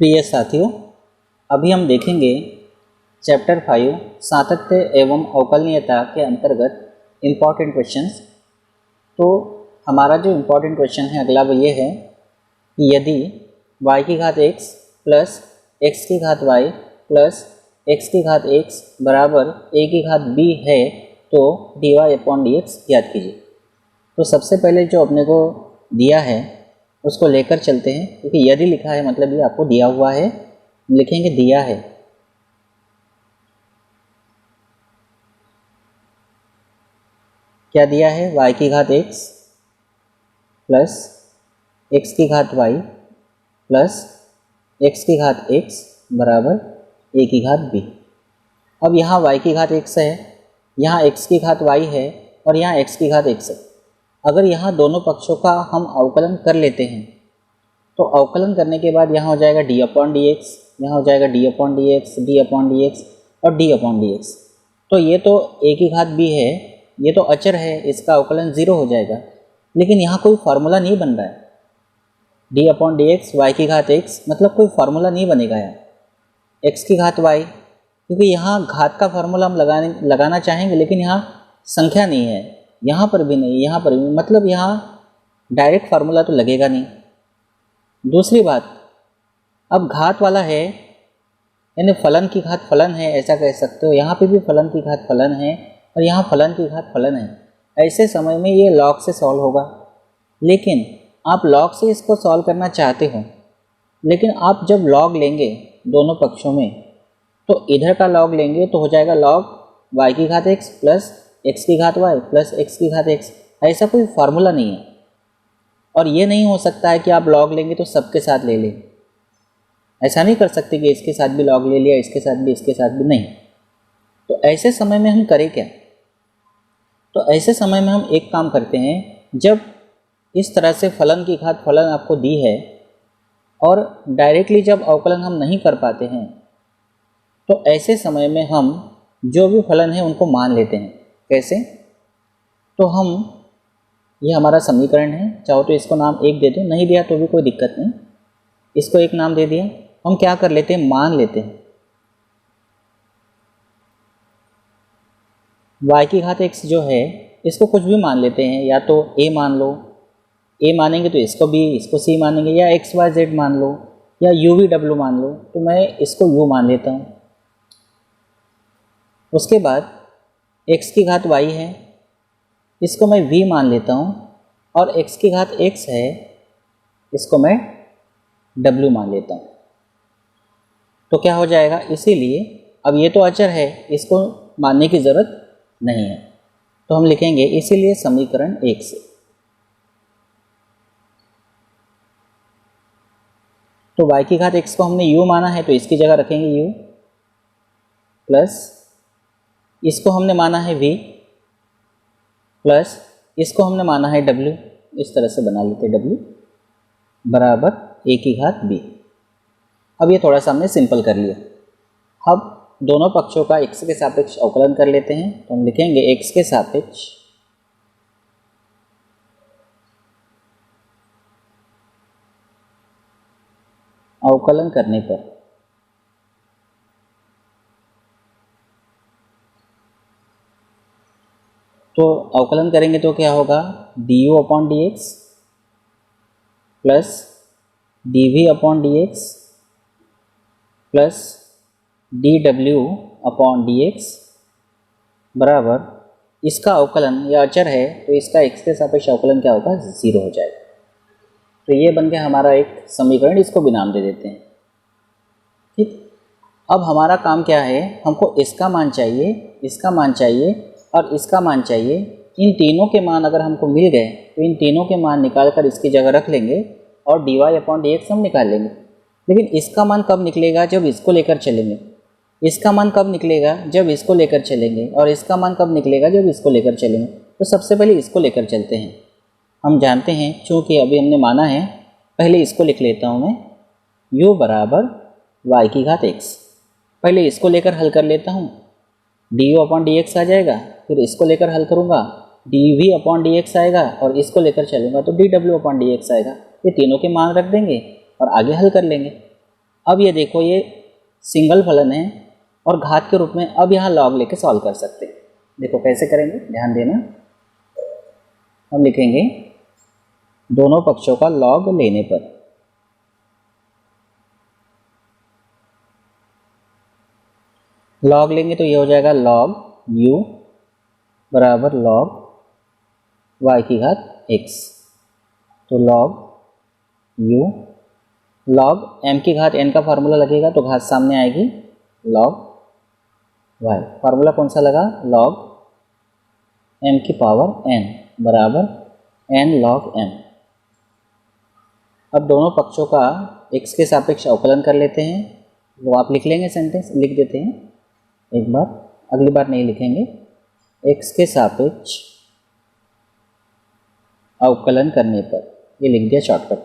प्रिय साथियों, अभी हम देखेंगे चैप्टर 5 सातत्य एवं अवकलनीयता के अंतर्गत इम्पॉर्टेंट क्वेश्चंस। तो हमारा जो इम्पॉर्टेंट क्वेश्चन है अगला वो ये है कि यदि y की घात x प्लस x की घात y प्लस x की घात x बराबर a की घात b है तो dy/dx याद कीजिए। तो सबसे पहले जो अपने को दिया है उसको लेकर चलते हैं, क्योंकि यदि लिखा है मतलब ये आपको दिया हुआ है, लिखेंगे दिया है। क्या दिया है? y की घात x प्लस x की घात y प्लस x की घात x बराबर a की घात b। अब यहाँ y की घात x है, यहाँ x की घात y है और यहाँ x की घात x है। अगर यहाँ दोनों पक्षों का हम अवकलन कर लेते हैं तो अवकलन करने के बाद यहाँ हो जाएगा d/dx, यहाँ हो जाएगा d/dx, d/dx और d/dx। तो ये तो a की घात b है, ये तो अचर है, इसका अवकलन 0 हो जाएगा। लेकिन यहाँ कोई फार्मूला नहीं बन रहा है। d/dx y की घात x मतलब कोई फार्मूला नहीं बनेगा यहाँ x की घात y, क्योंकि यहाँ घात का फार्मूला हम लगाना चाहेंगे लेकिन यहाँ संख्या नहीं है, यहाँ पर भी नहीं, यहाँ पर भी, मतलब यहाँ डायरेक्ट फार्मूला तो लगेगा नहीं। दूसरी बात, अब घात वाला है यानी फलन की घात फलन है, ऐसा कह सकते हो। यहाँ पे भी फलन की घात फलन है और यहाँ फलन की घात फलन है। ऐसे समय में ये लॉग से सॉल्व होगा। लेकिन आप लॉग से इसको सॉल्व करना चाहते हो, लेकिन आप जब लॉग लेंगे दोनों पक्षों में तो इधर का लॉग लेंगे तो हो जाएगा लॉग y की घात x प्लस x की घात y प्लस x की घात x। ऐसा कोई फार्मूला नहीं है। और ये नहीं हो सकता है कि आप लॉग लेंगे तो सबके साथ ले लें, ऐसा नहीं कर सकते कि इसके साथ भी लॉग ले लिया, इसके साथ भी, इसके साथ भी नहीं। तो ऐसे समय में हम करें क्या? तो ऐसे समय में हम एक काम करते हैं, जब इस तरह से फलन की घात फलन आपको दी है और डायरेक्टली जब अवकलन हम नहीं कर पाते हैं तो ऐसे समय में हम जो भी फलन है उनको मान लेते हैं। कैसे? तो हम, ये हमारा समीकरण है, चाहो तो इसको नाम 1 दे दो, नहीं दिया तो भी कोई दिक्कत नहीं, इसको एक नाम दे दिया। हम क्या कर लेते हैं, मान लेते हैं y की घात x जो है इसको कुछ भी मान लेते हैं, या तो a मान लो, a मानेंगे तो इसको b, इसको c मानेंगे, या x y z मान लो, या u v w मान लो। तो मैं इसको u मान लेता हूँ। उसके बाद x की घात y है, इसको मैं v मान लेता हूँ, और x की घात x है, इसको मैं w मान लेता हूँ। तो क्या हो जाएगा, इसीलिए अब ये तो अचर है, इसको मानने की ज़रूरत नहीं है, तो हम लिखेंगे इसीलिए समीकरण 1 से। तो y की घात x को हमने u माना है तो इसकी जगह रखेंगे u, प्लस इसको हमने माना है v, प्लस इसको हमने माना है w, इस तरह से बना लेते w बराबर a की घात b। अब ये थोड़ा सा हमने सिंपल कर लिया। अब दोनों पक्षों का x के सापेक्ष अवकलन कर लेते हैं। तो हम लिखेंगे x के सापेक्ष अवकलन करने पर तो अवकलन करेंगे तो क्या होगा, du/dx plus dv/dx plus dw/dx बराबर, इसका अवकलन या अचर है तो इसका x के सापेक्ष अवकलन क्या होगा, 0 हो जाएगा। तो ये बन गया हमारा एक समीकरण, इसको भी नाम दे देते हैं। ठीक, अब हमारा काम क्या है, हमको इसका मान चाहिए, इसका मान चाहिए और इसका मान चाहिए। इन तीनों के मान अगर हमको मिल गए तो इन तीनों के मान निकाल कर इसकी जगह रख लेंगे और dy/dx हम निकाल लेंगे। लेकिन इसका मान कब निकलेगा, जब इसको लेकर चलेंगे। इसका मान कब निकलेगा, जब इसको लेकर चलेंगे, और इसका मान कब निकलेगा, जब इसको लेकर चलेंगे। तो सबसे पहले इसको लेकर चलते हैं। हम जानते हैं, चूँकि अभी हमने माना है, पहले इसको लिख लेता हूँ मैं, u बराबर y की घात x। पहले इसको लेकर हल कर लेता हूँ, du/dx आ जाएगा, फिर इसको लेकर हल करूँगा dv/dx आएगा, और इसको लेकर चलूँगा तो dw/dx आएगा। ये तीनों के मान रख देंगे और आगे हल कर लेंगे। अब ये देखो, ये सिंगल फलन है और घात के रूप में अब यहाँ लॉग लेके सॉल्व कर सकते हैं। देखो कैसे करेंगे, ध्यान देना। हम लिखेंगे दोनों पक्षों का लॉग लेने पर, लॉग लेंगे तो ये हो जाएगा लॉग u बराबर लॉग y की घात x। तो लॉग u, लॉग m की घात n का फार्मूला लगेगा तो घात सामने आएगी, लॉग y। फार्मूला कौन सा लगा, लॉग m की पावर n बराबर n log m। अब दोनों पक्षों का x के सापेक्ष अवकलन कर लेते हैं। वो आप लिख लेंगे, सेंटेंस लिख देते हैं एक बार, अगली बार नहीं लिखेंगे। x के सापेक्ष अवकलन करने पर, ये लिख दिया शॉर्टकट।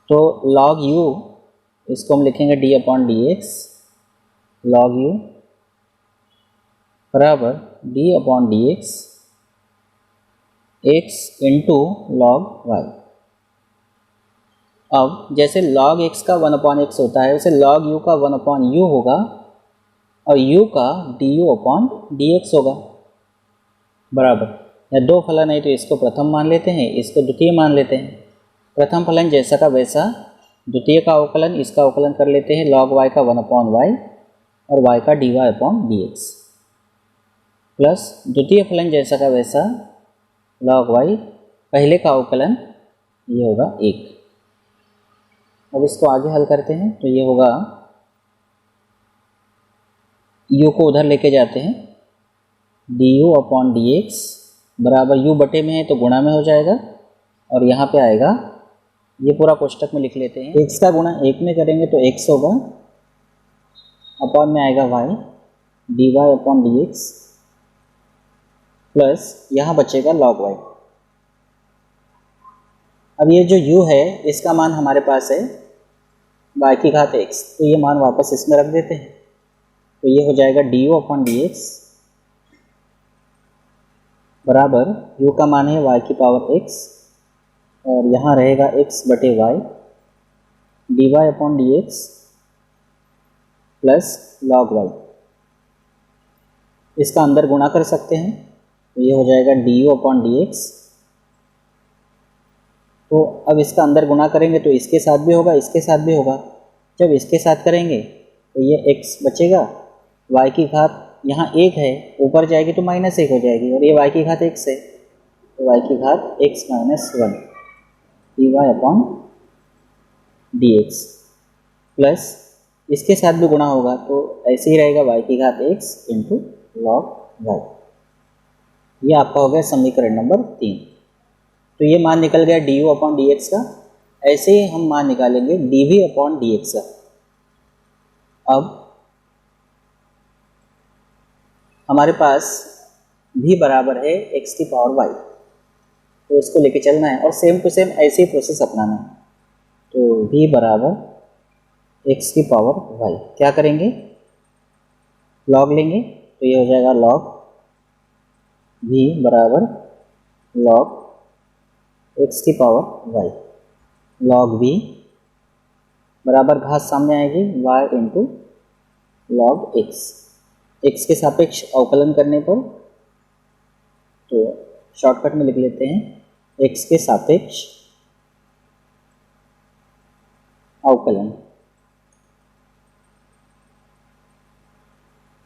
तो log u, इसको हम लिखेंगे d upon D x, log u बराबर d upon D x x into log y। अब जैसे log x का 1 अपॉन x होता है, वैसे log u का 1 अपॉन u होगा और u का du अपॉन dx होगा, बराबर। या दो फलन है तो इसको प्रथम मान लेते हैं, इसको द्वितीय मान लेते हैं। प्रथम फलन जैसा का वैसा, द्वितीय का अवकलन, इसका अवकलन कर लेते हैं, log y का 1 अपॉन y और y का dy अपॉन dx, प्लस द्वितीय फलन जैसा का वैसा, log y पहले का अवकलन, ये होगा 1। अब इसको आगे हल करते हैं तो ये होगा, u को उधर लेके जाते हैं, du अपॉन dx बराबर u बटे में है तो गुणा में हो जाएगा और यहाँ पे आएगा, ये पूरा कोष्टक में लिख लेते हैं। x का गुणा 1 में करेंगे तो x होगा, अपॉन में आएगा y, dy upon dx plus यहाँ बचेगा log y। अब ये जो u है इसका मान हमारे पास है y की घात x, तो ये मान वापस इसमें रख देते हैं। तो ये हो जाएगा du अपॉन dx बराबर u का मान है y की पावर x और यहाँ रहेगा x बटे y, dy upon dx plus log y। इसका अंदर गुणा कर सकते हैं तो ये हो जाएगा du अपॉन dx। तो अब इसका अंदर गुणा करेंगे तो इसके साथ भी होगा, इसके साथ भी होगा। जब इसके साथ करेंगे तो ये x बचेगा, y की घात यहाँ 1 है, ऊपर जाएगी तो -1 हो जाएगी और ये y की घात x है, तो y की घात x minus 1 dy upon dx plus इसके साथ भी गुणा होगा तो ऐसे ही रहेगा y की घात x इंटू लॉग y। ये आपका हो गया समीकरण नंबर 3। तो ये मान निकल गया du अपॉन dx का। ऐसे ही हम मान निकालेंगे dv अपॉन dx का। अब हमारे पास v बराबर है x की पावर y, तो इसको लेके चलना है और सेम टू सेम ऐसे ही प्रोसेस अपनाना है। तो v बराबर x की पावर y, क्या करेंगे, लॉग लेंगे तो ये हो जाएगा लॉग v बराबर लॉग x की पावर y, लॉग v बराबर घात सामने आएगी y into log x। x के सापेक्ष अवकलन करने पर तो शॉर्टकट में लिख लेते हैं x के सापेक्ष अवकलन।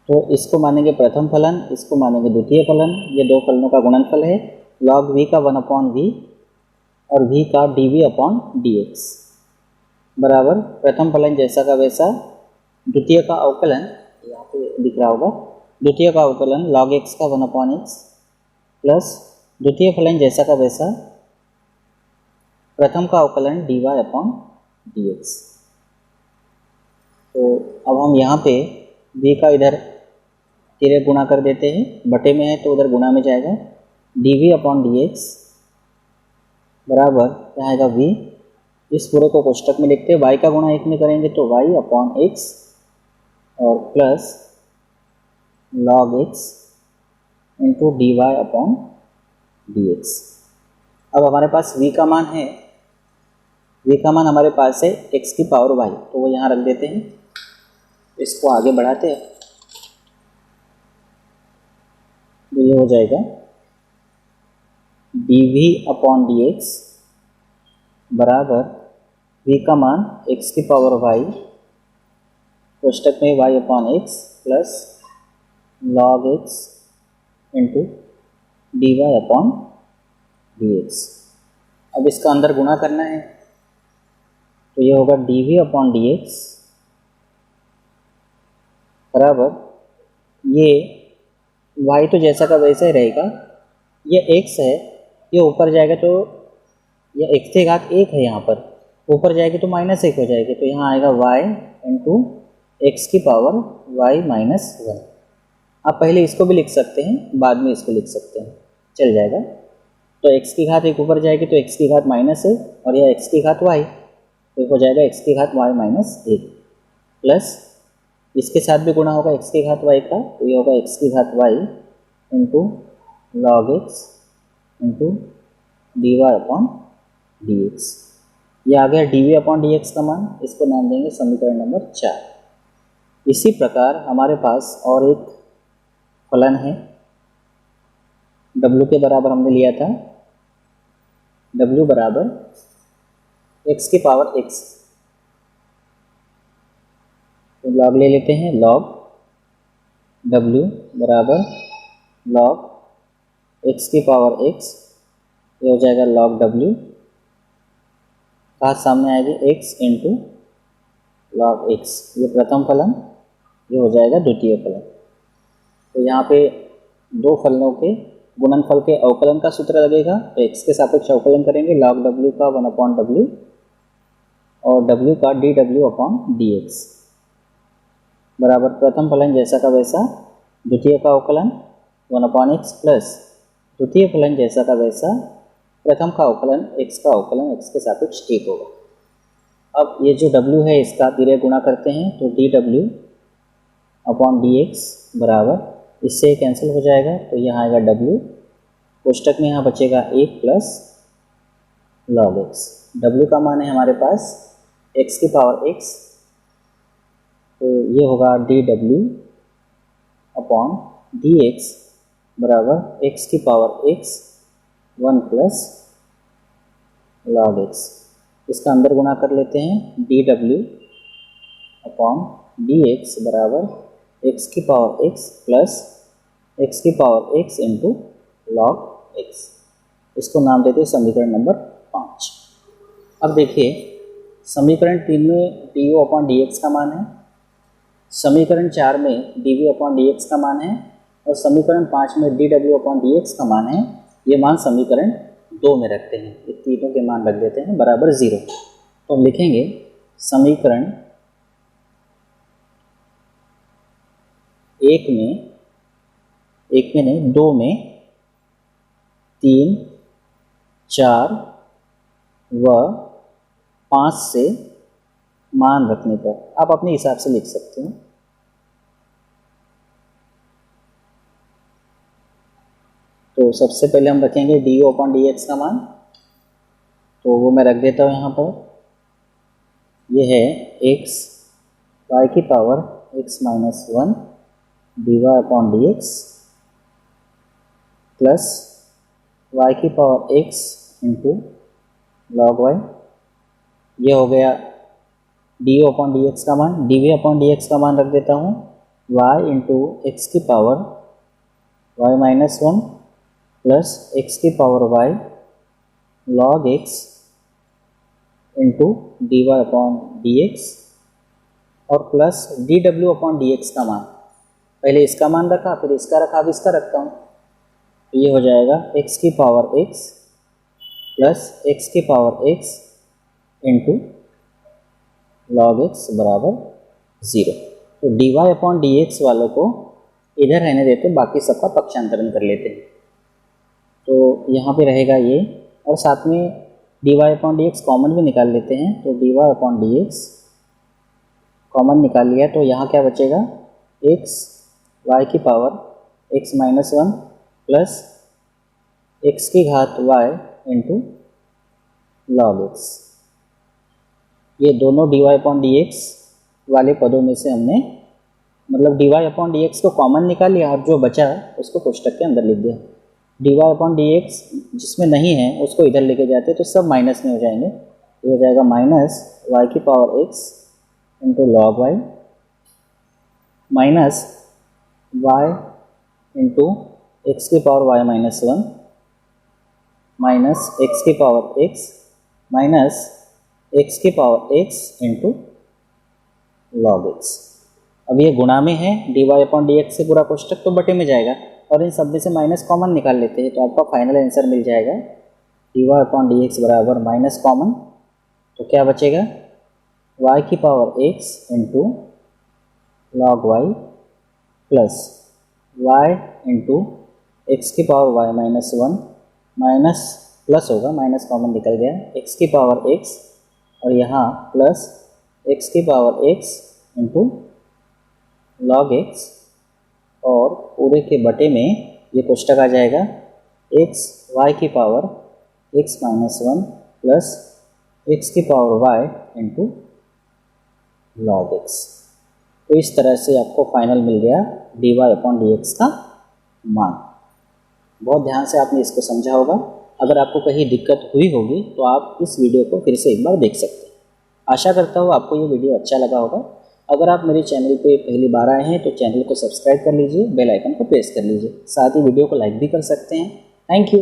तो इसको मानेंगे प्रथम फलन, इसको मानेंगे द्वितीय फलन। ये दो फलनों का गुणनफल है, log v का 1 अपॉन v और v का dv अपॉन dx बराबर प्रथम फलन जैसा का वैसा, द्वितीय का अवकलन, यहाँ पे दिख रहा होगा, द्वितीय का अवकलन log x का 1 अपॉन x प्लस द्वितीय फलन जैसा का वैसा, प्रथम का अवकलन dy अपॉन dx। तो अब हम यहाँ पे v का इधर तिरे गुणा कर देते हैं, बटे में है तो उधर गुणा में जाएगा, dv अपॉन dx बराबर क्या आएगा v। इस पूरे को कोष्टक में लिखते हैं, y का गुणा 1 में करेंगे तो y अपॉन x और plus log x into dy upon dx। अब हमारे पास v का मान है v का मान हमारे पास है x की पावर y, तो वो यहाँ रख देते हैं। इसको आगे बढ़ाते हैं, तो ये हो जाएगा dv अपॉन dx बराबर v का मान x की पावर y कोष्टक में y upon x plus log x into dy upon dx। अब इसका अंदर गुणा करना है, तो ये होगा dv अपॉन dx बराबर ये y तो जैसा का वैसा ही रहेगा, ये x है, ये ऊपर जाएगा तो ये x की घात 1 है, यहाँ पर ऊपर जाएगी तो -1 हो जाएगी, तो यहाँ आएगा y इंटू एक्स की पावर y माइनस 1। आप पहले इसको भी लिख सकते हैं, बाद में इसको लिख सकते हैं, चल जाएगा। तो x की घात 1 ऊपर जाएगी तो x की घात -1 और यह x की घात y, तो हो जाएगा x की घात y माइनस 1 प्लस इसके साथ भी गुणा होगा x की घात y का, तो ये होगा x की घात y into log x into D Y upon D X. ये आ गया D we upon D x का मान, इसको नाम देंगे समीकरण नंबर 4। इसी प्रकार हमारे पास और एक फलन है, w के बराबर हमने लिया था, w बराबर x की पावर x, तो लॉग ले लेते हैं, लॉग w बराबर लॉग x की पावर x, ये हो जाएगा लॉग w, बात सामने आएगी x इंटू लॉग x, ये प्रथम फलन, ये हो जाएगा द्वितीय फलन। तो यहाँ पे दो फलनों के गुणनफल के अवकलन का सूत्र लगेगा, तो x के सापेक्ष अवकलन करेंगे, लॉग w का 1 अपॉन w और w का dw अपॉन dx बराबर प्रथम फलन जैसा का वैसा, द्वितीय का अवकलन 1 अपॉन x प्लस द्वितीय फलन जैसा का वैसा, प्रथम का अवकलन x का अवकलन x के सापेक्ष ठीक होगा। अब ये जो w है इसका धीरे गुणा करते हैं, तो dw अपॉन dx बराबर इससे कैंसिल हो जाएगा, तो यहाँ आएगा w, कोष्टक में यहाँ बचेगा 1 प्लस लॉग x। w का मान है हमारे पास x की पावर x, तो ये होगा dw अपॉन dx बराबर x की power x 1 plus log x। इसका अंदर गुणा कर लेते हैं, dw अपॉन dx बराबर x की पावर x प्लस x की power x into log x। इसको नाम देते हैं समीकरण नंबर 5। अब देखिए समीकरण 3 में du अपॉन dx का मान है, समीकरण 4 में dv अपॉन dx का मान है और समीकरण 5 में dw अपॉन dx का मान है। ये मान समीकरण 2 में रखते हैं, ये तीनों के मान रख देते हैं बराबर 0। तो हम लिखेंगे समीकरण 2 में 3, 4 व 5 से मान रखने पर आप अपने हिसाब से लिख सकते हैं। तो सबसे पहले हम रखेंगे डी अपॉन डी एक्स का मान, तो वो मैं रख देता हूँ यहाँ पर। ये है x y की power x minus 1 D Y upon D X plus y की power x into log y। ये हो गया डी अपॉन डी एक्स का मान, d we upon D x का मान रख देता हूँ y इंटू एक्स की power y minus 1 plus x की power y log x into D Y upon D x और प्लस डी डब्ल्यू अपॉन डी एक्स का मान, पहले इसका मान रखा फिर इसका रखा, अब इसका रखता हूँ, तो ये हो जाएगा x की पावर x प्लस x की power x into log x बराबर 0। तो D Y upon D X वालों को इधर रहने देते, बाकी सबका पक्षांतरण कर लेते हैं। तो यहाँ पे रहेगा ये, और साथ में D Y upon D X common भी निकाल लेते हैं, तो D Y upon D X common निकाल लिया, तो यहाँ क्या बचेगा x y की power x minus 1 plus x की घात y इंटू लॉग x। ये दोनों dy/dx वाले पदों में से हमने मतलब dy/dx को कॉमन निकाल लिया और जो बचा उसको कोष्टक के अंदर लिख दिया। dy/dx जिसमें नहीं है उसको इधर लेके जाते तो सब माइनस में हो जाएंगे। ये हो जाएगा minus y⁴x into log y minus y into x⁴y-1 minus x⁴x minus x⁴x into log x। अब ये गुणा में है, dy/dx से पूरा कोष्टक तो बटे में जाएगा और इन सब में से माइनस कॉमन निकाल लेते हैं तो आपका फाइनल आंसर मिल जाएगा dy/dx बराबर माइनस कॉमन, तो क्या बचेगा y⁴x into log y plus y into x⁴y-1 minus plus होगा, माइनस कॉमन निकल गया, x⁴x और यहाँ plus x⁴x into log x और पूरे के बटे में ये कोष्टक आ जाएगा y⁴x-1 plus x⁴y into log x। तो इस तरह से आपको फाइनल मिल गया dy/dx का मान। बहुत ध्यान से आपने इसको समझा होगा। अगर आपको कहीं दिक्कत हुई होगी तो आप इस वीडियो को फिर से एक बार देख सकते हैं। आशा करता हूँ आपको ये वीडियो अच्छा लगा होगा। अगर आप मेरे चैनल पे पहली बार आए हैं तो चैनल को सब्सक्राइब कर लीजिए, बेल आइकन को प्रेस कर लीजिए, साथ ही वीडियो को लाइक भी कर सकते हैं। Thank you.